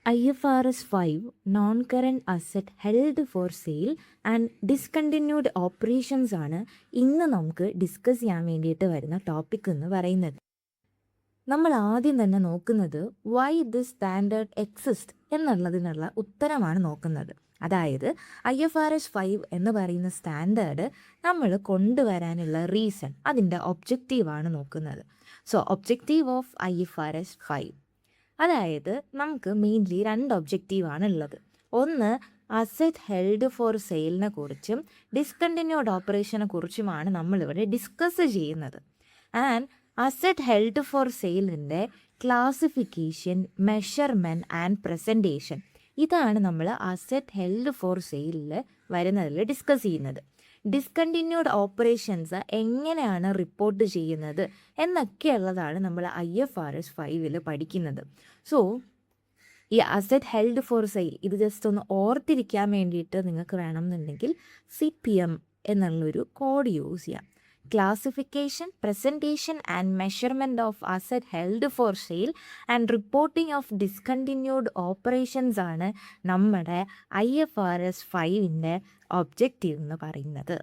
IFRS 5 Non-Current Asset Held for Sale and discontinued operations ആണ് ഇന്ന് നമുക്ക് ഡിസ്കസ് ചെയ്യാൻ വേണ്ടിയിട്ട് വരുന്ന ടോപ്പിക് എന്ന് പറയുന്നത്. നമ്മൾ ആദ്യം തന്നെ നോക്കുന്നത് വൈ ദിസ് സ്റ്റാൻഡേർഡ് എക്സിസ്റ്റ് എന്നുള്ളതിനുള്ള ഉത്തരമാണ് നോക്കുന്നത്. അതായത് IFRS 5 എന്ന് പറയുന്ന സ്റ്റാൻഡേർഡ് നമ്മൾ കൊണ്ടുവരാനുള്ള റീസൺ, അതിൻ്റെ ഒബ്ജക്റ്റീവാണ് നോക്കുന്നത്. സോ ഒബ്ജക്റ്റീവ് ഓഫ് IFRS 5, അതായത് നമുക്ക് മെയിൻലി രണ്ട് ഒബ്ജക്റ്റീവാണ് ഉള്ളത്. ഒന്ന്, അസറ്റ് ഹെൽഡ് ഫോർ സെയിലിനെ കുറിച്ചും ഡിസ്കണ്ടിന്യൂഡ് ഓപ്പറേഷനെ കുറിച്ചുമാണ് നമ്മളിവിടെ ഡിസ്കസ് ചെയ്യുന്നത്. ആൻഡ് അസറ്റ് ഹെൽഡ് ഫോർ സെയിലിൻ്റെ ക്ലാസിഫിക്കേഷൻ, മെഷർമെൻറ്റ് ആൻഡ് പ്രസൻറ്റേഷൻ, ഇതാണ് നമ്മൾ അസറ്റ് ഹെൽഡ് ഫോർ സെയിലിൽ വരുന്നതിൽ ഡിസ്കസ് ചെയ്യുന്നത്. ഡിസ്കണ്ടിന്യൂഡ് ഓപ്പറേഷൻസ് എങ്ങനെയാണ് റിപ്പോർട്ട് ചെയ്യുന്നത് എന്നൊക്കെയുള്ളതാണ് നമ്മൾ IFRS 5 പഠിക്കുന്നത്. സോ ഈ അസറ്റ് ഹെൽഡ് ഫോർ സെയിൽ ഇത് ജസ്റ്റ് ഒന്ന് ഓർത്തിരിക്കാൻ വേണ്ടിയിട്ട് നിങ്ങൾക്ക് വേണമെന്നുണ്ടെങ്കിൽ CPM എന്നുള്ളൊരു കോഡ് യൂസ് ചെയ്യാം. Classification, presentation and measurement of asset held for sale and reporting of discontinued operations ആണ് നമ്മുടെ IFRS 5 ഒബ്ജക്റ്റീവ് എന്ന് പറയുന്നത്.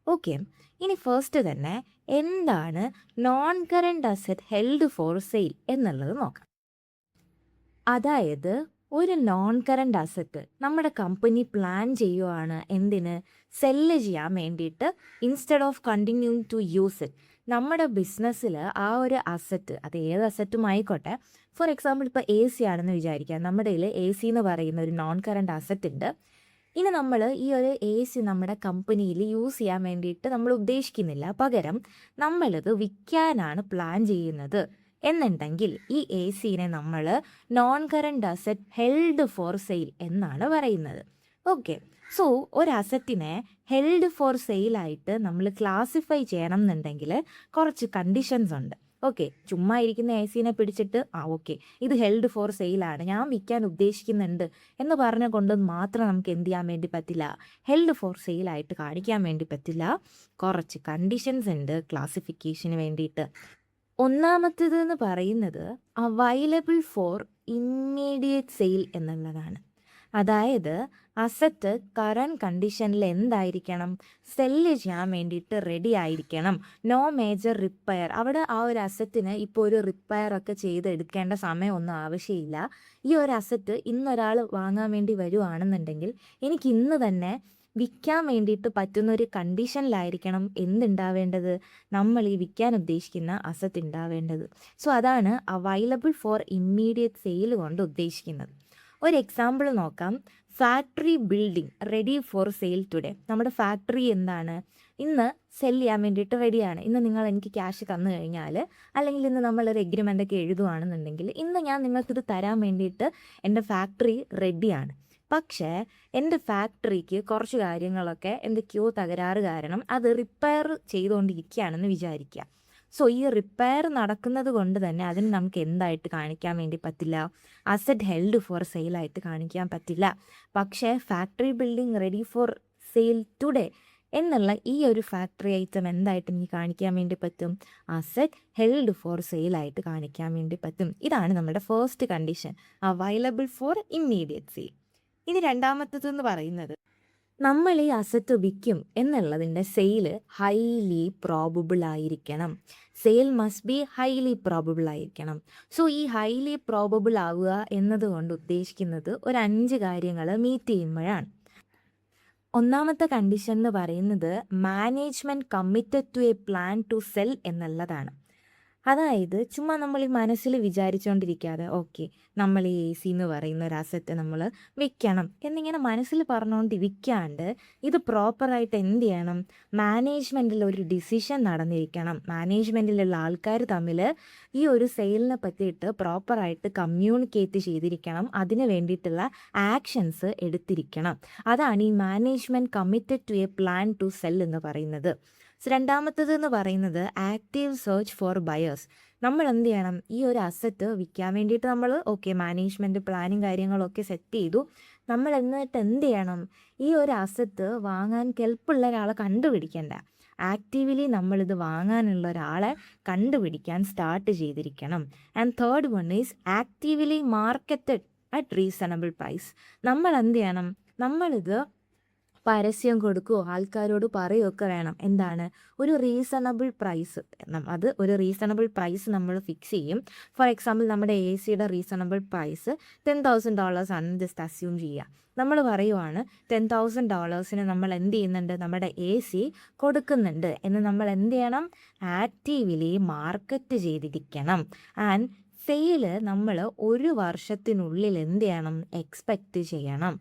ഓക്കെ, ഇനി ഫസ്റ്റ് തന്നെ എന്താണ് non current asset held for sale എന്നുള്ളത് നോക്കാം. അതായത് ഒരു നോൺ കറണ്ട് അസറ്റ് നമ്മുടെ കമ്പനി പ്ലാൻ ചെയ്യുവാണ് എന്തിന്, സെല്ല് ചെയ്യാൻ വേണ്ടിയിട്ട്. Instead of continuing to use it, നമ്മുടെ ബിസിനസ്സിൽ ആ ഒരു അസറ്റ്, അത് ഏത് അസറ്റും ആയിക്കോട്ടെ, ഫോർ എക്സാമ്പിൾ ഇപ്പോൾ AC ആണെന്ന് വിചാരിക്കുക. നമ്മുടെ കയ്യിൽ AC എന്ന് പറയുന്ന ഒരു നോൺ കറണ്ട് അസറ്റ് ഉണ്ട്. ഇനി നമ്മൾ ഈ ഒരു AC നമ്മുടെ കമ്പനിയിൽ യൂസ് ചെയ്യാൻ വേണ്ടിയിട്ട് നമ്മൾ ഉദ്ദേശിക്കുന്നില്ല, പകരം നമ്മളിത് വിൽക്കാനാണ് പ്ലാൻ ചെയ്യുന്നത് എന്നുണ്ടെങ്കിൽ ഈ AC നമ്മൾ non current asset held for sale എന്നാണ് പറയുന്നത്. ഓക്കെ, സോ ഒരു അസറ്റിനെ ഹെൽഡ് ഫോർ സെയിലായിട്ട് നമ്മൾ ക്ലാസിഫൈ ചെയ്യണം എന്നുണ്ടെങ്കിൽ കുറച്ച് കണ്ടീഷൻസ് ഉണ്ട്. ഓക്കെ, ചുമ്മാ ഇരിക്കുന്ന AC പിടിച്ചിട്ട് ഓക്കെ ഇത് ഹെൽഡ് ഫോർ സെയിലാണ്, ഞാൻ വിൽക്കാൻ ഉദ്ദേശിക്കുന്നുണ്ട് എന്ന് പറഞ്ഞുകൊണ്ട് മാത്രം നമുക്ക് എന്ത് ചെയ്യാൻ വേണ്ടി പറ്റില്ല, ഹെൽഡ് ഫോർ സെയിലായിട്ട് കാണിക്കാൻ വേണ്ടി പറ്റില്ല. കുറച്ച് കണ്ടീഷൻസ് ഉണ്ട് ക്ലാസിഫിക്കേഷന് വേണ്ടിയിട്ട്. ഒന്നാമത്തേതെന്ന് പറയുന്നത് അവൈലബിൾ ഫോർ ഇമ്മീഡിയറ്റ് സെയിൽ എന്നുള്ളതാണ്. അതായത് അസറ്റ് കറണ്ട് കണ്ടീഷനിൽ എന്തായിരിക്കണം, സെല്ല് ചെയ്യാൻ വേണ്ടിയിട്ട് റെഡി ആയിരിക്കണം. നോ മേജർ റിപ്പയർ, അവിടെ ആ ഒരു അസറ്റിന് ഇപ്പോൾ ഒരു റിപ്പയർ ഒക്കെ ചെയ്തെടുക്കേണ്ട സമയമൊന്നും ആവശ്യമില്ല. ഈ ഒരു അസറ്റ് ഇന്നൊരാൾ വാങ്ങാൻ വേണ്ടി വരുവാണെന്നുണ്ടെങ്കിൽ എനിക്ക് ഇന്ന് തന്നെ വിൽക്കാൻ വേണ്ടിയിട്ട് പറ്റുന്നൊരു കണ്ടീഷനിലായിരിക്കണം എന്തുണ്ടാവേണ്ടത്, നമ്മൾ ഈ വിൽക്കാൻ ഉദ്ദേശിക്കുന്ന അസറ്റ് ഉണ്ടാവേണ്ടത്. സോ അതാണ് അവൈലബിൾ ഫോർ ഇമ്മീഡിയറ്റ് സെയിൽ കൊണ്ട് ഉദ്ദേശിക്കുന്നത്. ഒരു എക്സാമ്പിൾ നോക്കാം. Factory building ready for sale today. നമ്മുടെ ഫാക്ടറി എന്താണ്, ഇന്ന് സെല്ല് ചെയ്യാൻ വേണ്ടിയിട്ട് റെഡിയാണ്. ഇന്ന് നിങ്ങൾ എനിക്ക് ക്യാഷ് തന്നു കഴിഞ്ഞാൽ, അല്ലെങ്കിൽ ഇന്ന് നമ്മളൊരു എഗ്രിമെൻ്റ് ഒക്കെ എഴുതുവാണെന്നുണ്ടെങ്കിൽ ഇന്ന് ഞാൻ നിങ്ങൾക്കിത് തരാൻ വേണ്ടിയിട്ട് എൻ്റെ ഫാക്ടറി റെഡിയാണ്. പക്ഷേ എൻ്റെ ഫാക്ടറിക്ക് കുറച്ച് കാര്യങ്ങളൊക്കെ എന്തൊക്കെയോ തകരാറ് കാരണം അത് റിപ്പയർ ചെയ്തുകൊണ്ടിരിക്കുകയാണെന്ന് വിചാരിക്കുക. സോ ഈ റിപ്പയർ നടക്കുന്നത് കൊണ്ട് തന്നെ അതിന് നമുക്ക് എന്തായിട്ട് കാണിക്കാൻ വേണ്ടി പറ്റില്ല, അസറ്റ് ഹെൽഡ് ഫോർ സെയിലായിട്ട് കാണിക്കാൻ പറ്റില്ല. പക്ഷേ factory building ready for sale today എന്നുള്ള ഈ ഒരു ഫാക്ടറി ഐറ്റം എന്തായിട്ട് എനിക്ക് കാണിക്കാൻ വേണ്ടി പറ്റും, അസറ്റ് ഹെൽഡ് ഫോർ സെയിലായിട്ട് കാണിക്കാൻ വേണ്ടി പറ്റും. ഇതാണ് നമ്മുടെ first condition, available for immediate sale. ഇനി രണ്ടാമത്തേതെന്ന് പറയുന്നത് നമ്മൾ ഈ അസറ്റ് വിൽക്കും എന്നുള്ളതിൻ്റെ സെയിൽ ഹൈലി പ്രോബബിൾ ആയിരിക്കണം. Sale must be highly probable ആയിരിക്കണം. സോ ഈ ഹൈലി പ്രോബബിൾ ആവുക എന്നതുകൊണ്ട് ഉദ്ദേശിക്കുന്നത് ഒരു 5 കാര്യങ്ങൾ മീറ്റ് ചെയ്യുമ്പോഴാണ്. ഒന്നാമത്തെ കണ്ടീഷൻ എന്ന് പറയുന്നത് management committed to a plan to sell എന്നുള്ളതാണ്. അതായത് ചുമ്മാ നമ്മൾ ഈ മനസ്സിൽ വിചാരിച്ചുകൊണ്ടിരിക്കാതെ ഓക്കെ നമ്മൾ ഈ AC എന്ന് പറയുന്ന ഒരു അസറ്റ് നമ്മൾ വിൽക്കണം എന്നിങ്ങനെ മനസ്സിൽ പറഞ്ഞുകൊണ്ടിരിക്കാണ്ട് ഇത് പ്രോപ്പറായിട്ട് എന്ത് ചെയ്യണം, മാനേജ്മെൻറ്റിൽ ഒരു ഡിസിഷൻ നടന്നിരിക്കണം. മാനേജ്മെൻറ്റിലുള്ള ആൾക്കാർ തമ്മിൽ ഈ ഒരു സെയിലിനെ പറ്റിയിട്ട് പ്രോപ്പറായിട്ട് കമ്മ്യൂണിക്കേറ്റ് ചെയ്തിരിക്കണം. അതിന് വേണ്ടിയിട്ടുള്ള ആക്ഷൻസ് എടുത്തിരിക്കണം. അതാണ് ഈ management committed to a plan to sell എന്ന് പറയുന്നത്. രണ്ടാമത്തേത് എന്ന് പറയുന്നത് ആക്റ്റീവ് സെർച്ച് ഫോർ ബയേഴ്സ്. നമ്മൾ എന്ത് ചെയ്യണം, ഈ ഒരു അസറ്റ് വിൽക്കാൻ വേണ്ടിയിട്ട് നമ്മൾ ഓക്കെ മാനേജ്മെൻറ്റ് പ്ലാനും കാര്യങ്ങളൊക്കെ സെറ്റ് ചെയ്തു. നമ്മൾ എന്നിട്ട് എന്ത് ചെയ്യണം, ഈ ഒരു അസറ്റ് വാങ്ങാൻ കെൽപ്പുള്ള ഒരാളെ കണ്ടുപിടിക്കേണ്ട, ആക്റ്റീവ്ലി നമ്മളിത് വാങ്ങാനുള്ള ഒരാളെ കണ്ടുപിടിക്കാൻ സ്റ്റാർട്ട് ചെയ്തിരിക്കണം. And third one is actively marketed at reasonable price. നമ്മൾ എന്ത് ചെയ്യണം, നമ്മളിത് പരസ്യം കൊടുക്കുകയോ ആൾക്കാരോട് പറയുകയൊക്കെ വേണം. എന്താണ്, ഒരു റീസണബിൾ പ്രൈസ്. അത് ഒരു റീസണബിൾ പ്രൈസ് നമ്മൾ ഫിക്സ് ചെയ്യും. ഫോർ എക്സാമ്പിൾ നമ്മുടെ എ സിയുടെ റീസണബിൾ പ്രൈസ് $10,000 ആണെന്ന് ജസ്റ്റ് അസ്യൂം ചെയ്യുക. നമ്മൾ പറയുവാണ് $10,000 നമ്മൾ എന്ത് ചെയ്യുന്നുണ്ട്, നമ്മുടെ എ സി കൊടുക്കുന്നുണ്ട് എന്ന് നമ്മൾ എന്ത് ചെയ്യണം, ആക്റ്റീവ്ലി മാർക്കറ്റ് ചെയ്തിരിക്കണം. ആൻഡ് സെയില് നമ്മൾ 1 വർഷത്തിനുള്ളിൽ എന്ത് ചെയ്യണം, എക്സ്പെക്റ്റ് ചെയ്യണം.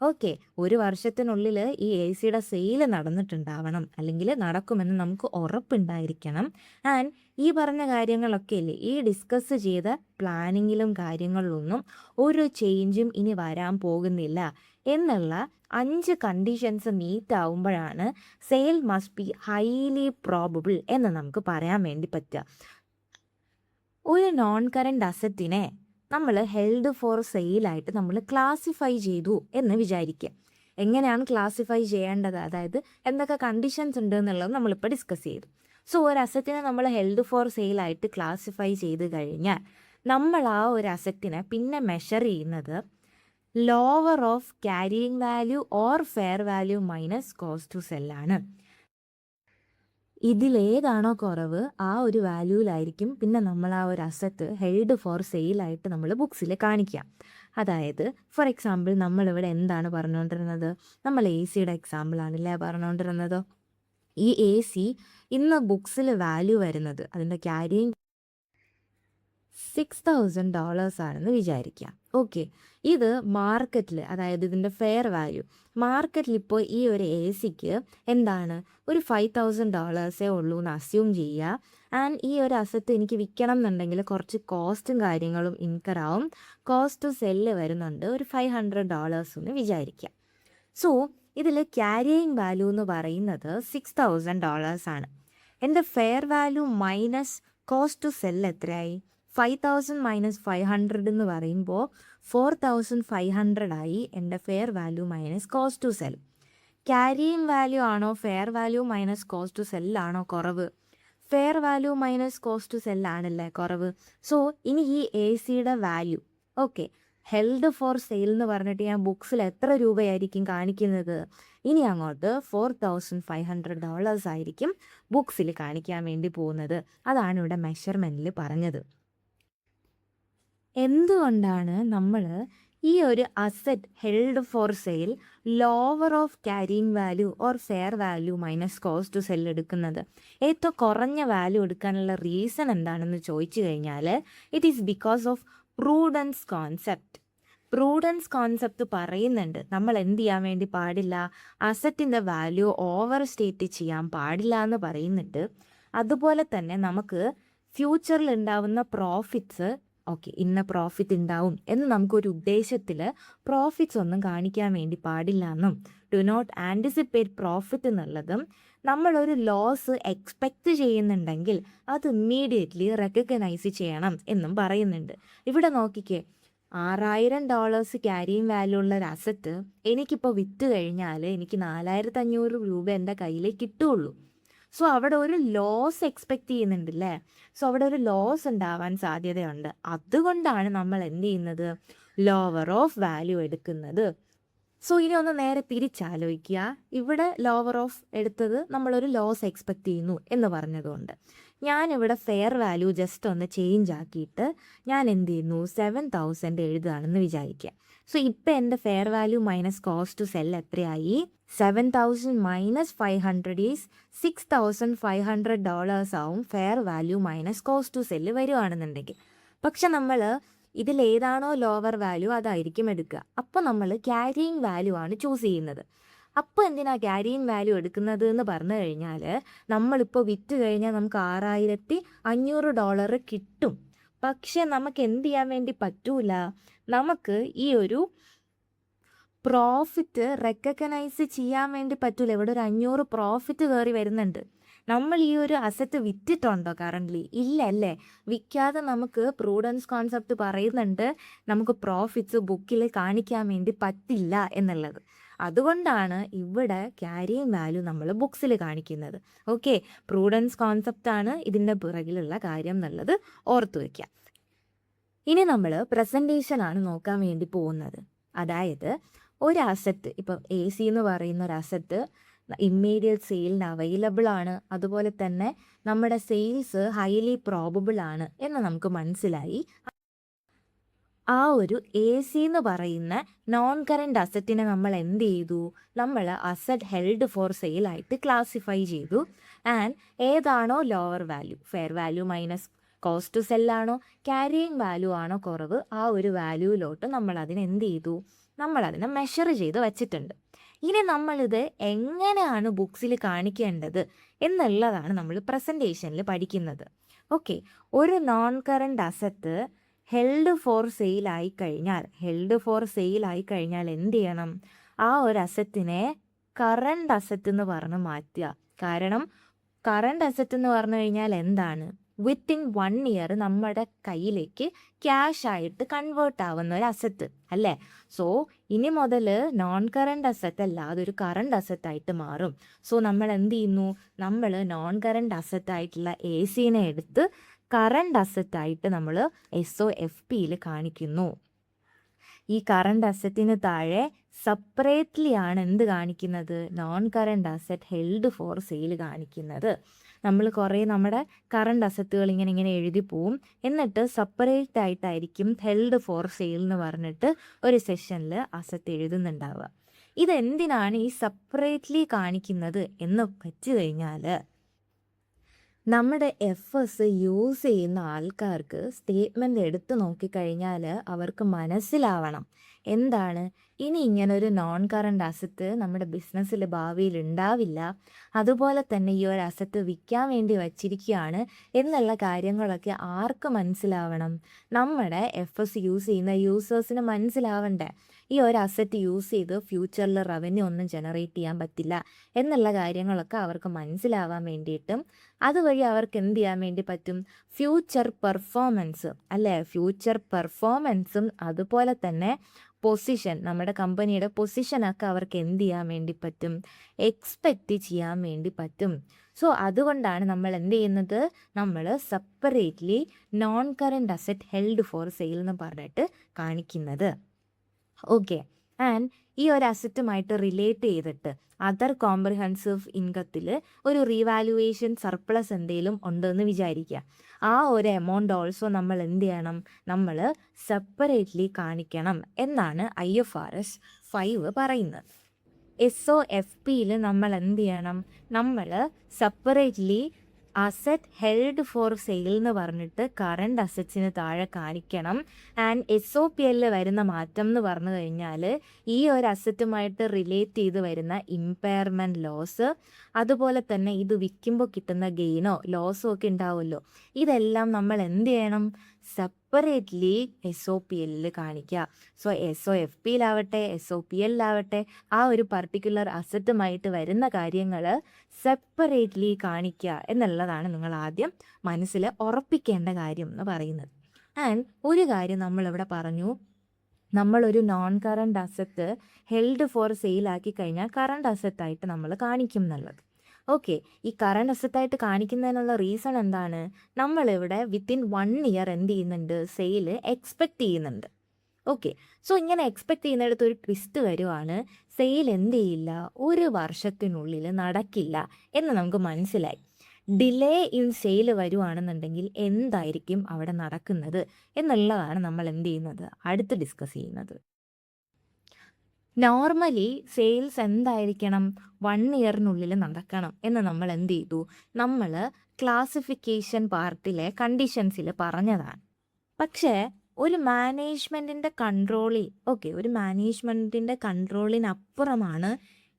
ഓക്കെ, 1 വർഷത്തിനുള്ളിൽ ഈ എ സിയുടെ സെയിൽ നടന്നിട്ടുണ്ടാവണം, അല്ലെങ്കിൽ നടക്കുമെന്ന് നമുക്ക് ഉറപ്പുണ്ടായിരിക്കണം. ആൻഡ് ഈ പറഞ്ഞ കാര്യങ്ങളൊക്കെ ഇല്ലേ, ഈ ഡിസ്കസ് ചെയ്ത പ്ലാനിങ്ങിലും കാര്യങ്ങളിലൊന്നും ഒരു ചേഞ്ചും ഇനി വരാൻ പോകുന്നില്ല എന്നുള്ള 5 കണ്ടീഷൻസ് മീറ്റ് ആവുമ്പോഴാണ് sale must be highly probable എന്ന് നമുക്ക് പറയാൻ വേണ്ടി പറ്റുക. ഒരു നോൺ കറണ്ട് അസറ്റിനെ നമ്മൾ ഹെൽഡ് ഫോർ സെയിലായിട്ട് നമ്മൾ ക്ലാസിഫൈ ചെയ്തു എന്ന് വിചാരിക്കുക. എങ്ങനെയാണ് ക്ലാസിഫൈ ചെയ്യേണ്ടത്, അതായത് എന്തൊക്കെ കണ്ടീഷൻസ് ഉണ്ട് എന്നുള്ളത് നമ്മളിപ്പോൾ ഡിസ്കസ് ചെയ്തു. സോ ഒരു അസറ്റിനെ നമ്മൾ ഹെൽഡ് ഫോർ സെയിലായിട്ട് ക്ലാസിഫൈ ചെയ്ത് കഴിഞ്ഞാൽ നമ്മൾ ആ ഒരു അസറ്റിനെ പിന്നെ മെഷർ ചെയ്യുന്നത് lower of carrying value or fair value minus cost to സെല്ലാണ്. ഇതിലേതാണോ കുറവ് ആ ഒരു വാല്യൂവിലായിരിക്കും പിന്നെ നമ്മൾ ആ ഒരു അസറ്റ് ഹെൽഡ് ഫോർ സെയിലായിട്ട് നമ്മൾ ബുക്സിൽ കാണിക്കുക. അതായത് ഫോർ എക്സാമ്പിൾ നമ്മളിവിടെ എന്താണ് പറഞ്ഞുകൊണ്ടിരുന്നത്, നമ്മൾ എ സിയുടെ എക്സാമ്പിളാണല്ലേ പറഞ്ഞുകൊണ്ടിരുന്നത്. ഈ എ സി ഇന്ന് ബുക്സിൽ വാല്യൂ വരുന്നത്, അതിൻ്റെ ക്യാരിയിങ് $6,000 ആണെന്ന് വിചാരിക്കുക. ഓക്കെ, ഇത് മാർക്കറ്റിൽ, അതായത് ഇതിൻ്റെ ഫെയർ വാല്യൂ മാർക്കറ്റിൽ ഇപ്പോൾ ഈ ഒരു എ സിക്ക് എന്താണ്, ഒരു $5,000 ഉള്ളൂ എന്ന് അസ്യൂം ചെയ്യുക. ആൻഡ് ഈ ഒരു അസറ്റ് എനിക്ക് വിൽക്കണം എന്നുണ്ടെങ്കിൽ കുറച്ച് കോസ്റ്റും കാര്യങ്ങളും ഇൻകറാവും. കോസ്റ്റ് ടു സെല്ല് വരുന്നുണ്ട് ഒരു $500 എന്ന് വിചാരിക്കുക. സോ ഇതിൽ ക്യാരിയിങ് വാല്യൂ എന്ന് പറയുന്നത് $6,000 ആണ്. എൻ്റെ fair value minus cost to sell എത്രയായി, 5,000 മൈനസ് 500 എന്ന് പറയുമ്പോൾ 4,500 ആയി എൻ്റെ fair value minus cost to sell. Carrying value ആണോ fair value minus cost to സെല്ലാണോ കുറവ്? Fair value minus cost to സെല്ലാണല്ലേ കുറവ്. സോ ഇനി ഈ എ സിയുടെ value, okay, held for sale എന്ന് പറഞ്ഞിട്ട് ഞാൻ ബുക്സിൽ എത്ര രൂപയായിരിക്കും കാണിക്കുന്നത്, ഇനി അങ്ങോട്ട് $4,500 ആയിരിക്കും ബുക്സിൽ കാണിക്കാൻ വേണ്ടി പോകുന്നത്. അതാണ് ഇവിടെ മെഷർമെൻറ്റിൽ പറഞ്ഞത്. എന്തുകൊണ്ടാണ് നമ്മൾ ഈ ഒരു asset held for sale lower of carrying value or fair value minus cost to sell എടുക്കുന്നത്? ഏറ്റവും കുറഞ്ഞ വാല്യൂ എടുക്കാനുള്ള റീസൺ എന്താണെന്ന് ചോദിച്ചു കഴിഞ്ഞാൽ it is because of prudence concept. Prudence concept പറയുന്നുണ്ട് നമ്മൾ എന്ത് ചെയ്യാൻ വേണ്ടി പാടില്ല, അസറ്റിൻ്റെ വാല്യൂ ഓവർ സ്റ്റേറ്റ് ചെയ്യാൻ പാടില്ല എന്ന് പറയുന്നുണ്ട്. അതുപോലെ തന്നെ നമുക്ക് ഫ്യൂച്ചറിൽ ഉണ്ടാവുന്ന പ്രോഫിറ്റ്സ്, ഓക്കെ, ഇന്ന പ്രോഫിറ്റ് ഉണ്ടാവും എന്ന് നമുക്കൊരു ഉദ്ദേശത്തിൽ പ്രോഫിറ്റ്സ് ഒന്നും കാണിക്കാൻ വേണ്ടി പാടില്ല എന്നും, ഡു നോട്ട് ആൻറ്റിസിപ്പേറ്റ് പ്രോഫിറ്റ് എന്നുള്ളതും, നമ്മളൊരു ലോസ് എക്സ്പെക്റ്റ് ചെയ്യുന്നുണ്ടെങ്കിൽ അത് ഇമ്മീഡിയറ്റ്ലി റെക്കഗ്നൈസ് ചെയ്യണം എന്നും പറയുന്നുണ്ട്. ഇവിടെ നോക്കിക്കേ, $6,000 ക്യാരിയിങ് വാല്യൂ ഉള്ള ഒരു അസറ്റ് എനിക്കിപ്പോൾ വിറ്റ് കഴിഞ്ഞാൽ എനിക്ക് 4,500 രൂപ എൻ്റെ കയ്യിലേക്ക് കിട്ടുകയുള്ളൂ. സോ അവിടെ ഒരു ലോസ് എക്സ്പെക്റ്റ് ചെയ്യുന്നുണ്ടല്ലേ. സോ അവിടെ ഒരു ലോസ് ഉണ്ടാവാൻ സാധ്യതയുണ്ട്. അതുകൊണ്ടാണ് നമ്മൾ എന്ത് ചെയ്യുന്നത്, ലോവർ ഓഫ് വാല്യൂ എടുക്കുന്നത്. സോ ഇനി ഒന്ന് നേരെ തിരിച്ചാലോചിക്കുക. ഇവിടെ ലോവർ ഓഫ് എടുത്തത് നമ്മളൊരു ലോസ് എക്സ്പെക്റ്റ് ചെയ്യുന്നു എന്ന് പറഞ്ഞതുകൊണ്ട് ഞാനിവിടെ ഫെയർ വാല്യൂ ജസ്റ്റ് ഒന്ന് ചേഞ്ച് ആക്കിയിട്ട് ഞാൻ എന്ത് ചെയ്യുന്നു, 7,000 എഴുതുകയാണെന്ന് വിചാരിക്കുക. സോ ഇപ്പം എൻ്റെ fair value minus cost to sell എത്രയായി, 7,000 മൈനസ് 500 ഈസ് $6,500 ആവും fair value minus cost to sell വരുവാണെന്നുണ്ടെങ്കിൽ. പക്ഷെ നമ്മൾ ഇതിലേതാണോ ലോവർ വാല്യൂ അതായിരിക്കും എടുക്കുക. അപ്പോൾ നമ്മൾ ക്യാരിയിങ് വാല്യൂ ആണ് ചൂസ് ചെയ്യുന്നത്. അപ്പോൾ എന്തിനാ ക്യാരിയിങ് വാല്യൂ എടുക്കുന്നത് എന്ന് പറഞ്ഞു കഴിഞ്ഞാൽ നമ്മളിപ്പോൾ വിറ്റ് കഴിഞ്ഞാൽ നമുക്ക് $6,500 കിട്ടും. പക്ഷെ നമുക്ക് എന്ത് ചെയ്യാൻ വേണ്ടി പറ്റൂല, നമുക്ക് ഈ ഒരു പ്രോഫിറ്റ് റെക്കഗ്നൈസ് ചെയ്യാൻ വേണ്ടി പറ്റൂല. ഇവിടെ ഒരു 500 പ്രോഫിറ്റ് കയറി വരുന്നുണ്ട്. നമ്മൾ ഈ ഒരു അസറ്റ് വിറ്റിട്ടുണ്ടോ കറൻ്റ്ലി? ഇല്ല അല്ലേ. വിൽക്കാതെ നമുക്ക് പ്രൂഡൻസ് കോൺസെപ്റ്റ് പറയുന്നുണ്ട് നമുക്ക് പ്രോഫിറ്റ്സ് ബുക്കിൽ കാണിക്കാൻ വേണ്ടി പറ്റില്ല എന്നുള്ളത്. അതുകൊണ്ടാണ് ഇവിടെ ക്യാരിയിങ് വാല്യൂ നമ്മൾ ബുക്സിൽ കാണിക്കുന്നത്. ഓക്കെ, പ്രൂഡൻസ് കോൺസെപ്റ്റാണ് ഇതിൻ്റെ പിറകിലുള്ള കാര്യം എന്നുള്ളത് ഓർത്തു വയ്ക്കുക. ഇനി നമ്മൾ പ്രസൻറ്റേഷനാണ് നോക്കാൻ വേണ്ടി പോകുന്നത്. അതായത് ഒരു അസറ്റ്, ഇപ്പം AC എന്ന് പറയുന്ന ഒരു അസറ്റ് ഇമ്മീഡിയറ്റ് സെയിലിന് അവൈലബിൾ ആണ്, അതുപോലെ തന്നെ നമ്മുടെ സെയിൽസ് ഹൈലി പ്രോബബിൾ ആണ് എന്ന് നമുക്ക് മനസ്സിലായി. ആ ഒരു AC എന്ന് പറയുന്ന നോൺ കറൻറ്റ് അസറ്റിനെ നമ്മൾ എന്ത് ചെയ്തു? നമ്മൾ അസറ്റ് ഹെൽഡ് ഫോർ സെയിൽ ആയിട്ട് ക്ലാസിഫൈ ചെയ്തു. ആൻഡ് ഏതാണോ lower value, fair value minus cost to സെല്ലാണോ, ക്യാരിയിങ് വാല്യൂ ആണോ കുറവ്, ആ ഒരു വാല്യൂയിലോട്ട് നമ്മൾ അതിനെ എന്ത് ചെയ്തു? നമ്മളതിനെ മെഷർ ചെയ്ത് വച്ചിട്ടുണ്ട്. ഇനി നമ്മളിത് എങ്ങനെയാണ് ബുക്സിൽ കാണിക്കേണ്ടത് എന്നുള്ളതാണ് നമ്മൾ പ്രസൻറ്റേഷനിൽ പഠിക്കുന്നത്. ഓക്കെ, ഒരു non current asset held for sale ആയി കഴിഞ്ഞാൽ എന്ത് ചെയ്യണം? ആ ഒരു അസറ്റിനെ കറണ്ട് അസറ്റ് എന്ന് പറഞ്ഞ് മാറ്റുക. കാരണം കറണ്ട് അസറ്റ് എന്ന് പറഞ്ഞു കഴിഞ്ഞാൽ എന്താണ്? വിത്തിൻ 1 ഇയർ നമ്മുടെ കയ്യിലേക്ക് ക്യാഷ് ആയിട്ട് കൺവേർട്ട് ആവുന്ന ഒരു അസറ്റ് അല്ലേ? സോ ഇനി മുതൽ നോൺ കറണ്ട് അസറ്റ് അല്ല, അതൊരു കറണ്ട് അസറ്റ് ആയിട്ട് മാറും. സോ നമ്മൾ എന്ത് ചെയ്യുന്നു? നമ്മൾ നോൺ കറണ്ട് അസറ്റ് ആയിട്ടുള്ള ACനെ എടുത്ത് കറണ്ട് അസറ്റായിട്ട് നമ്മൾ SOFPയിൽ കാണിക്കുന്നു. ഈ കറണ്ട് അസറ്റിന് താഴെ സെപ്പറേറ്റ്ലി ആണ് എന്ത് കാണിക്കുന്നത്? Non current asset held for sale കാണിക്കുന്നത്. നമ്മൾ കുറേ നമ്മുടെ കറണ്ട് അസറ്റുകൾ ഇങ്ങനെ എഴുതി പോവും, എന്നിട്ട് സെപ്പറേറ്റ് ആയിട്ടായിരിക്കും ഹെൽഡ് ഫോർ സെയിൽ എന്ന് പറഞ്ഞിട്ട് ഒരു സെഷനിൽ അസറ്റ് എഴുതുന്നുണ്ടാവുക. ഇതെന്തിനാണ് ഈ സെപ്പറേറ്റ്ലി കാണിക്കുന്നത് എന്ന് വെച്ച് കഴിഞ്ഞാൽ, നമ്മുടെ FS യൂസ് ചെയ്യുന്ന ആൾക്കാർക്ക് സ്റ്റേറ്റ്മെൻറ്റ് എടുത്തു നോക്കിക്കഴിഞ്ഞാൽ അവർക്ക് മനസ്സിലാവണം എന്താണ്, ഇനി ഇങ്ങനൊരു നോൺ കറണ്ട് അസറ്റ് നമ്മുടെ ബിസിനസ്സിൽ ഭാവിയിൽ ഉണ്ടാവില്ല, അതുപോലെ തന്നെ ഈ ഒരു അസറ്റ് വിൽക്കാൻ വേണ്ടി വച്ചിരിക്കുകയാണ് എന്നുള്ള കാര്യങ്ങളൊക്കെ ആർക്ക് മനസ്സിലാവണം? നമ്മുടെ FS യൂസ് ചെയ്യുന്ന യൂസേഴ്സിന് മനസ്സിലാവണ്ടേ? ഈ ഒരു അസറ്റ് യൂസ് ചെയ്ത് ഫ്യൂച്ചറിൽ റവന്യൂ ഒന്നും ജനറേറ്റ് ചെയ്യാൻ പറ്റില്ല എന്നുള്ള കാര്യങ്ങളൊക്കെ അവർക്ക് മനസ്സിലാവാൻ വേണ്ടിയിട്ടും അതുവഴി അവർക്ക് എന്ത് ചെയ്യാൻ വേണ്ടി പറ്റും? ഫ്യൂച്ചർ പെർഫോമൻസും അതുപോലെ തന്നെ പൊസിഷൻ, നമ്മുടെ കമ്പനിയുടെ പൊസിഷനൊക്കെ അവർക്ക് എന്ത് ചെയ്യാൻ വേണ്ടി പറ്റും? എക്സ്പെക്റ്റ് ചെയ്യാൻ വേണ്ടി പറ്റും. സോ അതുകൊണ്ടാണ് നമ്മൾ എന്ത് ചെയ്യുന്നത്? നമ്മൾ separately non current asset held for sale എന്ന് പറഞ്ഞിട്ട് കാണിക്കുന്നത്. ഓക്കെ, ആൻഡ് ഈ ഒരു അസറ്റുമായിട്ട് റിലേറ്റ് ചെയ്തിട്ട് അതർ കോംപ്രിഹെൻസീവ് ഇൻകത്തിൽ ഒരു റീവാലുവേഷൻ സർപ്ലസ് എന്തെങ്കിലും ഉണ്ടെന്ന് വിചാരിക്കുക. ആ ഒരു എമൗണ്ട് ഓൾസോ നമ്മൾ എന്ത് ചെയ്യണം? നമ്മൾ സെപ്പറേറ്റ്ലി കാണിക്കണം എന്നാണ് IFRS 5 പറയുന്നത്. SOFPയിൽ നമ്മൾ എന്ത് ചെയ്യണം? നമ്മൾ separately asset held for sale എന്ന് പറഞ്ഞിട്ട് കറണ്ട് അസറ്റ്സിന് താഴെ കാണിക്കണം. ആൻഡ് SOPL വരുന്ന മാറ്റം എന്ന് പറഞ്ഞു കഴിഞ്ഞാൽ ഈ ഒരു അസറ്റുമായിട്ട് റിലേറ്റ് ചെയ്ത് വരുന്ന ഇമ്പയർമെൻറ്റ് ലോസ്, അതുപോലെ തന്നെ ഇത് വിൽക്കുമ്പോൾ കിട്ടുന്ന ഗെയിനോ ലോസോ ഒക്കെ ഉണ്ടാവുമല്ലോ, ഇതെല്ലാം നമ്മൾ എന്ത് ചെയ്യണം? സെപ്പറേറ്റ്ലി SOPL കാണിക്കുക. സോ SOFPയിലാവട്ടെ SOPLാവട്ടെ ആ ഒരു പർട്ടിക്കുലർ അസറ്റുമായിട്ട് വരുന്ന കാര്യങ്ങൾ സെപ്പറേറ്റ്ലി കാണിക്കുക എന്നുള്ളതാണ് നിങ്ങൾ ആദ്യം മനസ്സിൽ ഉറപ്പിക്കേണ്ട കാര്യം എന്ന് പറയുന്നത്. ആൻഡ് ഒരു കാര്യം നമ്മളിവിടെ പറഞ്ഞു, നമ്മളൊരു non current asset held for സെയിലാക്കി കഴിഞ്ഞാൽ കറണ്ട് അസറ്റായിട്ട് നമ്മൾ കാണിക്കും എന്നുള്ളത്. ഓക്കെ, ഈ കറണ്ട് അസറ്റായിട്ട് കാണിക്കുന്നതിനുള്ള റീസൺ എന്താണ്? നമ്മളിവിടെ വിത്തിൻ 1 ഇയർ എന്ത് ചെയ്യുന്നുണ്ട്? സെയിൽ എക്സ്പെക്റ്റ് ചെയ്യുന്നുണ്ട്. ഓക്കെ, സോ ഇങ്ങനെ എക്സ്പെക്റ്റ് ചെയ്യുന്നിടത്ത് ഒരു ട്വിസ്റ്റ് വരുവാണ്. സെയിൽ എന്ത് ചെയ്യില്ല, 1 വർഷത്തിനുള്ളിൽ നടക്കില്ല എന്ന് നമുക്ക് മനസ്സിലായി. ഡിലേ ഇൻ സെയിൽ വരുവാണെന്നുണ്ടെങ്കിൽ എന്തായിരിക്കും അവിടെ നടക്കുന്നത് എന്നുള്ളതാണ് നമ്മൾ എന്ത് ചെയ്യുന്നത്? അടുത്ത് ഡിസ്കസ് ചെയ്യുന്നത്. നോർമലി സെയിൽസ് എന്തായിരിക്കണം? 1 ഇയറിനുള്ളിൽ നടക്കണം എന്ന് നമ്മൾ എന്ത് ചെയ്തു? നമ്മൾ ക്ലാസിഫിക്കേഷൻ പാർട്ടിലെ കണ്ടീഷൻസിൽ പറഞ്ഞതാണ്. പക്ഷേ ഒരു മാനേജ്മെൻറ്റിൻ്റെ കൺട്രോളിനപ്പുറമാണ്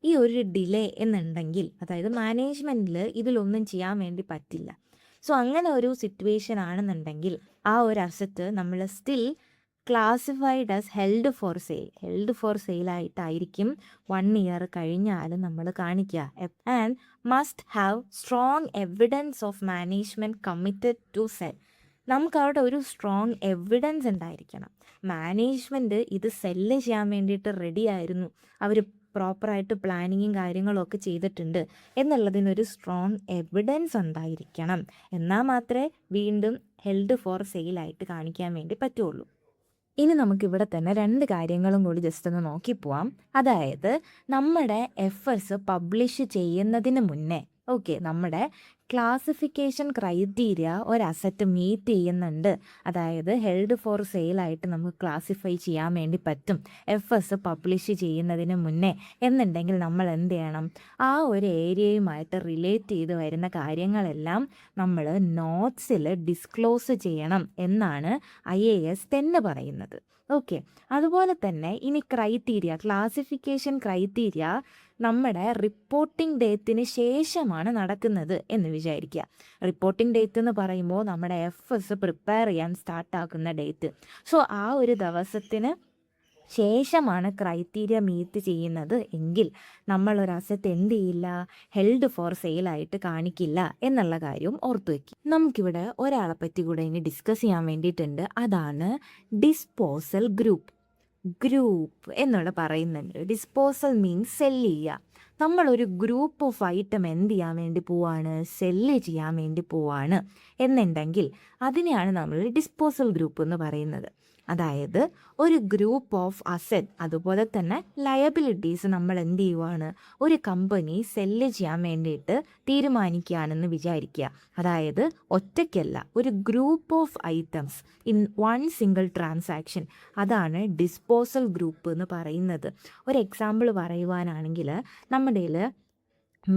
ഈ ഒരു ഡിലേ എന്നുണ്ടെങ്കിൽ, അതായത് മാനേജ്മെൻറ്റിൽ ഇതിലൊന്നും ചെയ്യാൻ വേണ്ടി പറ്റില്ല. സോ അങ്ങനെ ഒരു സിറ്റുവേഷൻ ആണെന്നുണ്ടെങ്കിൽ ആ ഒരു അസറ്റ് നമ്മൾ still classified as held for സെയിലായിട്ടായിരിക്കും 1 ഇയർ കഴിഞ്ഞാലും നമ്മൾ കാണിക്കുക. And must have strong evidence of management committed to sell. നമുക്ക് അവിടെ ഒരു സ്ട്രോങ് എവിഡൻസ് ഉണ്ടായിരിക്കണം. മാനേജ്മെൻറ്റ് ഇത് സെല്ല് ചെയ്യാൻ വേണ്ടിയിട്ട് റെഡി ആയിരുന്നു, അവർ പ്രോപ്പറായിട്ട് പ്ലാനിങ്ങും കാര്യങ്ങളും ഒക്കെ ചെയ്തിട്ടുണ്ട് എന്നുള്ളതിനൊരു സ്ട്രോങ് എവിഡൻസ് ഉണ്ടായിരിക്കണം. എന്നാൽ മാത്രമേ വീണ്ടും ഹെൽഡ് ഫോർ സെയിലായിട്ട് കാണിക്കാൻ വേണ്ടി പറ്റുള്ളൂ. ഇനി നമുക്കിവിടെ തന്നെ 2 കാര്യങ്ങളും കൂടി ജസ്റ്റ് ഒന്ന് നോക്കിപ്പോവാം. അതായത് നമ്മുടെ എഫേർട്സ് പബ്ലിഷ് ചെയ്യുന്നതിന് മുന്നേ നമ്മുടെ ക്ലാസിഫിക്കേഷൻ ക്രൈറ്റീരിയ ഒരു അസറ്റ് മീറ്റ് ചെയ്യുന്നുണ്ട്, അതായത് ഹെൽഡ് ഫോർ സെയിലായിട്ട് നമുക്ക് ക്ലാസിഫൈ ചെയ്യാൻ വേണ്ടി പറ്റും എഫേർട്സ് പബ്ലിഷ് ചെയ്യുന്നതിന് മുന്നേ എന്നുണ്ടെങ്കിൽ നമ്മൾ എന്ത് ചെയ്യണം? ആ ഒരു ഏരിയയുമായിട്ട് റിലേറ്റ് ചെയ്ത് വരുന്ന കാര്യങ്ങളെല്ലാം നമ്മൾ നോട്ട്സിൽ ഡിസ്ക്ലോസ് ചെയ്യണം എന്നാണ് IAS 10 പറയുന്നത്. അതുപോലെ തന്നെ ഇനി ക്ലാസിഫിക്കേഷൻ ക്രൈറ്റീരിയ നമ്മുടെ റിപ്പോർട്ടിംഗ് ഡേറ്റിന് ശേഷമാണ് നടക്കുന്നത് എന്ന് വിചാരിക്കുക. റിപ്പോർട്ടിംഗ് ഡേറ്റ് എന്ന് പറയുമ്പോൾ നമ്മുടെ എഫേർട്സ് പ്രിപ്പയർ ചെയ്യാൻ സ്റ്റാർട്ടാക്കുന്ന ഡേറ്റ്. സോ ആ ഒരു ദിവസത്തിന് ശേഷമാണ് ക്രൈറ്റീരിയ മീറ്റ് ചെയ്യുന്നത് എങ്കിൽ നമ്മളൊരു അസറ്റ് എന്ത് ചെയ്യില്ല? ഹെൽഡ് ഫോർ സെയിലായിട്ട് കാണിക്കില്ല എന്നുള്ള കാര്യവും ഓർത്തു വയ്ക്കും. നമുക്കിവിടെ ഒരാളെ പറ്റി കൂടെ ഇനി ഡിസ്കസ് ചെയ്യാൻ വേണ്ടിയിട്ടുണ്ട്. അതാണ് ഡിസ്പോസൽ ഗ്രൂപ്പ് എന്നുള്ള പറയുന്നുണ്ട്. ഡിസ്പോസൽ മീൻസ് സെല്ല് ചെയ്യുക. നമ്മളൊരു ഗ്രൂപ്പ് ഓഫ് ഐറ്റം എന്ത് ചെയ്യാൻ വേണ്ടി പോവാണ്? സെല്ല് ചെയ്യാൻ വേണ്ടി പോവാണ് എന്നുണ്ടെങ്കിൽ അതിനെയാണ് നമ്മൾ ഡിസ്പോസൽ ഗ്രൂപ്പ് എന്ന് പറയുന്നത്. അതായത് ഒരു ഗ്രൂപ്പ് ഓഫ് അസറ്റ് അതുപോലെ തന്നെ ലയബിലിറ്റീസ് നമ്മൾ എന്ത് ചെയ്യുവാണ്? ഒരു കമ്പനി സെല്ല് ചെയ്യാൻ വേണ്ടിയിട്ട് തീരുമാനിക്കുകയാണെന്ന് വിചാരിക്കുക. അതായത് ഒറ്റയ്ക്കല്ല, ഒരു group of items in one single transaction. അതാണ് ഡിസ്പോസൽ ഗ്രൂപ്പ് എന്ന് പറയുന്നത്. ഒരു എക്സാമ്പിൾ പറയുവാനാണെങ്കിൽ നമ്മുടെ കയ്യിൽ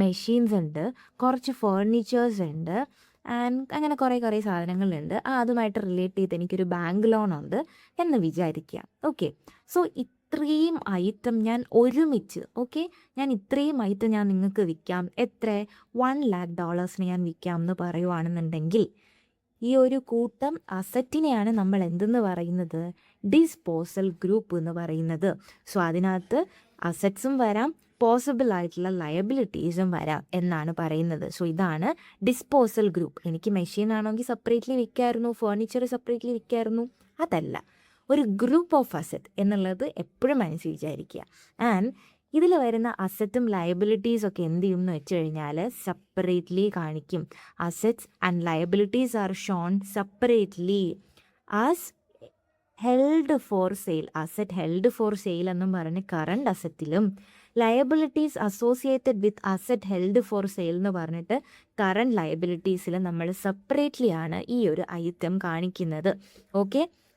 മെഷീൻസ് ഉണ്ട്, കുറച്ച് ഫേർണിച്ചേഴ്സ് ഉണ്ട്, ആൻഡ് അങ്ങനെ കുറേ സാധനങ്ങളുണ്ട്. അതുമായിട്ട് റിലേറ്റ് ചെയ്ത് എനിക്കൊരു ബാങ്ക് ലോൺ ഉണ്ട് എന്ന് വിചാരിക്കുക. സോ ഇത്രയും ഐറ്റം ഞാൻ ഒരുമിച്ച് ഇത്രയും ഐറ്റം ഞാൻ നിങ്ങൾക്ക് വിൽക്കാം. എത്ര? $1,00,000 ഞാൻ വിൽക്കാം എന്ന് പറയുവാണെന്നുണ്ടെങ്കിൽ ഈ ഒരു കൂട്ടം അസറ്റിനെയാണ് നമ്മൾ എന്തെന്ന് പറയുന്നത്? ഡിസ്പോസൽ ഗ്രൂപ്പ് എന്ന് പറയുന്നത്. സോ അതിനകത്ത് അസറ്റ്സും വരാം, പോസിബിൾ ആയിട്ടുള്ള ലയബിലിറ്റീസും വരാം എന്നാണ് പറയുന്നത്. സോ ഇതാണ് ഡിസ്പോസൽ ഗ്രൂപ്പ്. എനിക്ക് മെഷീൻ ആണെങ്കിൽ സെപ്പറേറ്റ്ലി വിൽക്കായിരുന്നു, ഫേർണിച്ചർ സെപ്പറേറ്റ്ലി വിൽക്കായിരുന്നു. അതല്ല, ഒരു ഗ്രൂപ്പ് ഓഫ് അസറ്റ് എന്നുള്ളത് എപ്പോഴും മനസ്സിൽ വിചാരിക്കുക. ആൻഡ് ഇതിൽ വരുന്ന അസറ്റും ലയബിലിറ്റീസ് ഒക്കെ എന്ത് ചെയ്യും എന്ന് വെച്ച് കഴിഞ്ഞാൽ സെപ്പറേറ്റ്ലി കാണിക്കും. Assets and liabilities are shown separately as held for sale. Asset held for sale എന്നും പറഞ്ഞ് കറണ്ട് അസറ്റിലും liabilities associated with asset held for sale എന്ന് പറഞ്ഞിട്ട് കറണ്ട് ലയബിലിറ്റീസിൽ നമ്മൾ സെപ്പറേറ്റ്ലി ആണ് ഈ ഒരു ഐറ്റം കാണിക്കുന്നത്.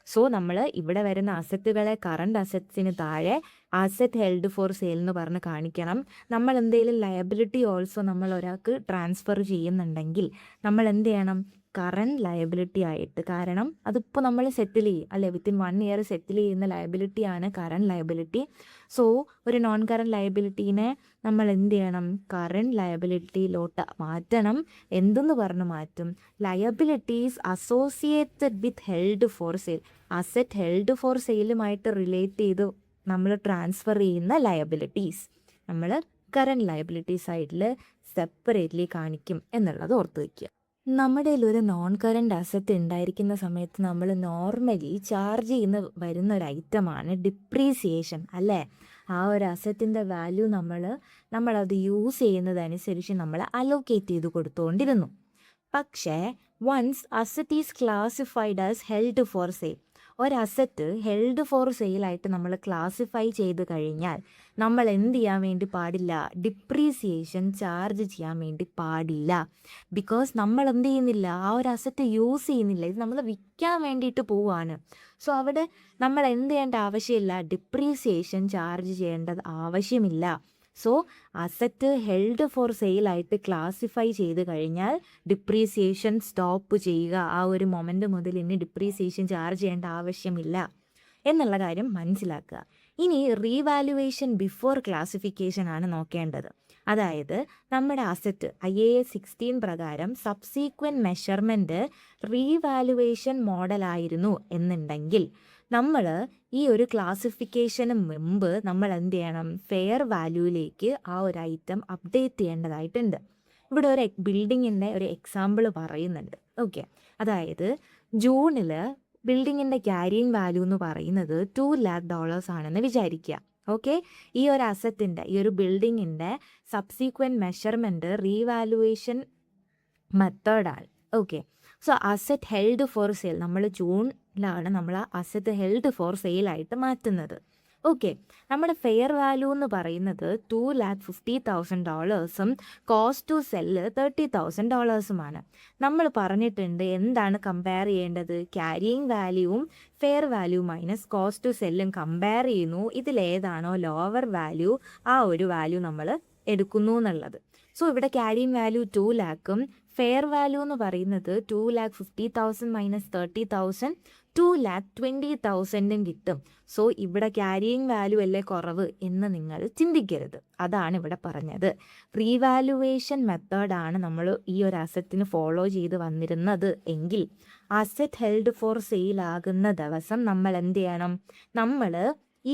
സോ നമ്മൾ ഇവിടെ വരുന്ന അസറ്റുകളെ കറണ്ട് അസറ്റ്സിന് താഴെ അസറ്റ് ഹെൽഡ് ഫോർ സെയിൽ എന്ന് പറഞ്ഞ് കാണിക്കണം. നമ്മൾ എന്തെങ്കിലും ലയബിലിറ്റി ഓൾസോ നമ്മൾ ഒരാൾക്ക് ട്രാൻസ്ഫർ ചെയ്യുന്നുണ്ടെങ്കിൽ നമ്മൾ എന്ത് ചെയ്യണം? കറണ്ട് ലയബിലിറ്റി ആയിട്ട്. കാരണം അതിപ്പോൾ നമ്മൾ സെറ്റിൽ ചെയ്യും അല്ലേ, വിത്തിൻ 1 ഇയർ സെറ്റിൽ ചെയ്യുന്ന ലയബിലിറ്റിയാണ് കറണ്ട് ലയബിലിറ്റി. സോ ഒരു നോൺ കറണ്ട് ലയബിലിറ്റീനെ നമ്മൾ എന്ത് ചെയ്യണം? കറണ്ട് ലയബിലിറ്റിയിലോട്ട് മാറ്റണം. എന്തെന്ന് പറഞ്ഞ് മാറ്റും? Liabilities associated with held for sale. Asset held for സെയിലുമായിട്ട് റിലേറ്റ് ചെയ്ത് നമ്മൾ ട്രാൻസ്ഫർ ചെയ്യുന്ന ലയബിലിറ്റീസ് നമ്മൾ കറണ്ട് ലയബിലിറ്റി സൈഡിൽ സെപ്പറേറ്റ്ലി കാണിക്കും എന്നുള്ളത് ഓർത്ത് വയ്ക്കുക. നമ്മുടെ ഒരു നോൺ കറണ്ട് അസറ്റ് ഉണ്ടായിരിക്കുന്ന സമയത്ത് നമ്മൾ നോർമലി ചാർജ് ചെയ്യുന്ന വരുന്ന ഒരു ഐറ്റമാണ് ഡിപ്രീസിയേഷൻ അല്ലേ. ആ ഒരു അസറ്റിൻ്റെ വാല്യൂ നമ്മളത് യൂസ് ചെയ്യുന്നതനുസരിച്ച് നമ്മൾ അലോക്കേറ്റ് ചെയ്ത് കൊടുത്തുകൊണ്ടിരുന്നു. പക്ഷേ once asset is classified as held for sale, ഒരു അസറ്റ് ഹെൽഡ് ഫോർ സെയിലായിട്ട് നമ്മൾ ക്ലാസിഫൈ ചെയ്ത് കഴിഞ്ഞാൽ നമ്മൾ എന്ത് ചെയ്യാൻ വേണ്ടി പാടില്ല? ഡിപ്രീസിയേഷൻ ചാർജ് ചെയ്യാൻ വേണ്ടി പാടില്ല. ബിക്കോസ് നമ്മൾ എന്ത് ചെയ്യുന്നില്ല? ആ ഒരു അസറ്റ് യൂസ് ചെയ്യുന്നില്ല, ഇത് നമ്മൾ വിൽക്കാൻ വേണ്ടിയിട്ട് പോവുകയാണ്. സോ അവിടെ നമ്മൾ എന്ത് ചെയ്യേണ്ട ആവശ്യമില്ല? ഡിപ്രീസിയേഷൻ ചാർജ് ചെയ്യേണ്ടത് ആവശ്യമില്ല. സോ അസറ്റ് ഹെൽഡ് ഫോർ സെയിലായിട്ട് ക്ലാസിഫൈ ചെയ്ത് കഴിഞ്ഞാൽ ഡിപ്രീസിയേഷൻ സ്റ്റോപ്പ് ചെയ്യുക. ആ ഒരു മൊമെൻ്റ് മുതൽ ഇനി ഡിപ്രീസിയേഷൻ ചാർജ് ചെയ്യേണ്ട ആവശ്യമില്ല എന്നുള്ള കാര്യം മനസ്സിലാക്കുക. ഇനി റീവാലുവേഷൻ ബിഫോർ ക്ലാസിഫിക്കേഷൻ ആണ് നോക്കേണ്ടത്. അതായത് നമ്മുടെ അസറ്റ് IAS 16 പ്രകാരം സബ്സീക്വൻറ്റ് മെഷർമെൻറ്റ് റീവാലുവേഷൻ മോഡലായിരുന്നു എന്നുണ്ടെങ്കിൽ നമ്മൾ ഈ ഒരു ക്ലാസിഫിക്കേഷന് മുമ്പ് നമ്മൾ എന്ത് ചെയ്യണം? ഫെയർ വാല്യൂയിലേക്ക് ആ ഒരു ഐറ്റം അപ്ഡേറ്റ് ചെയ്യേണ്ടതായിട്ടുണ്ട്. ഇവിടെ ഒരു ബിൽഡിങ്ങിൻ്റെ ഒരു എക്സാമ്പിൾ പറയുന്നുണ്ട്. അതായത് ജൂണിൽ ബിൽഡിങ്ങിൻ്റെ ക്യാരിയിങ് വാല്യൂ എന്ന് പറയുന്നത് $2,00,000 ആണെന്ന് വിചാരിക്കുക. ഓക്കെ, ഈ ഒരു അസറ്റിൻ്റെ, ഈ ഒരു ബിൽഡിങ്ങിൻ്റെ സബ്സീക്വൻറ്റ് മെഷർമെൻറ്റ് റീവാലുവേഷൻ മെത്തേഡാണ്. Okay, so asset held for sale, നമ്മൾ ജൂണിലാണ് നമ്മൾ ആ അസറ്റ് ഹെൽഡ് ഫോർ സെയിലായിട്ട് മാറ്റുന്നത്. ഓക്കെ, നമ്മുടെ ഫെയർ വാല്യൂ എന്ന് പറയുന്നത് $250,000 കോസ്റ്റ് ടു സെല്ല് $30,000. നമ്മൾ പറഞ്ഞിട്ടുണ്ട് എന്താണ് കമ്പയർ ചെയ്യേണ്ടത്, ക്യാരിയിങ് വാല്യൂവും fair value minus cost to സെല്ലും കമ്പയർ ചെയ്യുന്നു. ഇതിലേതാണോ ലോവർ വാല്യൂ ആ ഒരു വാല്യൂ നമ്മൾ എടുക്കുന്നു എന്നുള്ളത്. സോ ഇവിടെ ക്യാരിയിങ് വാല്യൂ 2 lakhും ഫെയർ വാല്യൂ എന്ന് പറയുന്നത് 2,50,000 മൈനസ് 30,000 2,20,000 കിട്ടും. സോ ഇവിടെ ക്യാരിയിങ് വാല്യൂ അല്ലേ കുറവ് എന്ന് നിങ്ങൾ ചിന്തിക്കരുത്. അതാണ് ഇവിടെ പറഞ്ഞത്. റീവാലുവേഷൻ മെത്തേഡാണ് നമ്മൾ ഈ ഒരു അസറ്റിന് ഫോളോ ചെയ്ത് വന്നിരുന്നത് എങ്കിൽ അസറ്റ് ഹെൽഡ് ഫോർ സെയിൽ ആകുന്ന ദിവസം നമ്മൾ എന്ത് ചെയ്യണം, നമ്മൾ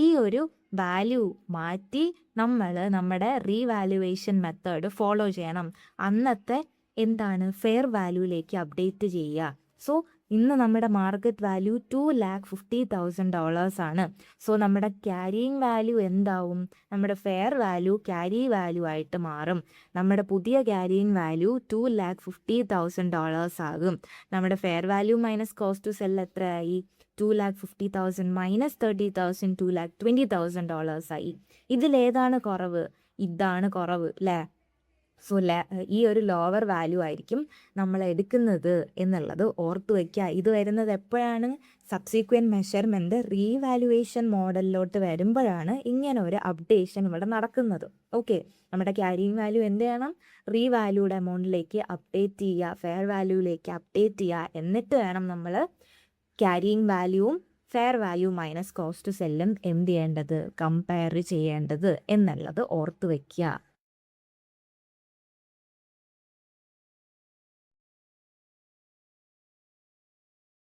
ഈ ഒരു വാല്യൂ മാറ്റി നമ്മൾ നമ്മുടെ റീവാലുവേഷൻ മെത്തേഡ് ഫോളോ ചെയ്യണം. അന്നത്തെ എന്താണ് ഫെയർ വാല്യൂയിലേക്ക് അപ്ഡേറ്റ് ചെയ്യുക. സോ ഇന്ന് നമ്മുടെ മാർക്കറ്റ് വാല്യൂ $250,000 ആണ്. സോ നമ്മുടെ ക്യാരിയിങ് വാല്യൂ എന്താവും, നമ്മുടെ ഫെയർ വാല്യൂ ക്യാരി വാല്യൂ ആയിട്ട് മാറും. നമ്മുടെ പുതിയ ക്യാരിയിങ് വാല്യൂ $250,000 ആകും. നമ്മുടെ fair value minus cost to sell എത്രയായി, $250,000 മൈനസ് 30,000 $220,000 ആയി. ഇതിലേതാണ് കുറവ്, ഇതാണ് കുറവ് അല്ലേ. സോ ഈ ഒരു ലോവർ വാല്യൂ ആയിരിക്കും നമ്മൾ എടുക്കുന്നത് എന്നുള്ളത് ഓർത്ത് വയ്ക്കുക. ഇത് വരുന്നത് എപ്പോഴാണ്, സബ്സീക്വൻറ്റ് മെഷർമെൻറ്റ് റീവാലുവേഷൻ മോഡലിലോട്ട് വരുമ്പോഴാണ് ഇങ്ങനെ ഒരു അപ്ഡേഷൻ ഇവിടെ നടക്കുന്നത്. ഓക്കെ, നമ്മുടെ ക്യാരിയിങ് വാല്യൂ എന്ത് ചെയ്യണം, റീവാല്യൂഡ് എമൗണ്ടിലേക്ക് അപ്ഡേറ്റ് ചെയ്യുക, ഫെയർ വാല്യൂയിലേക്ക് അപ്ഡേറ്റ് ചെയ്യുക. എന്നിട്ട് വേണം നമ്മൾ ക്യാരിയിങ് വാല്യൂവും ഫെയർ വാല്യൂ മൈനസ് കോസ്റ്റ് സെല്ലും എന്ത് ചെയ്യേണ്ടത്, കമ്പയർ ചെയ്യേണ്ടത് എന്നുള്ളത് ഓർത്ത് വയ്ക്കുക.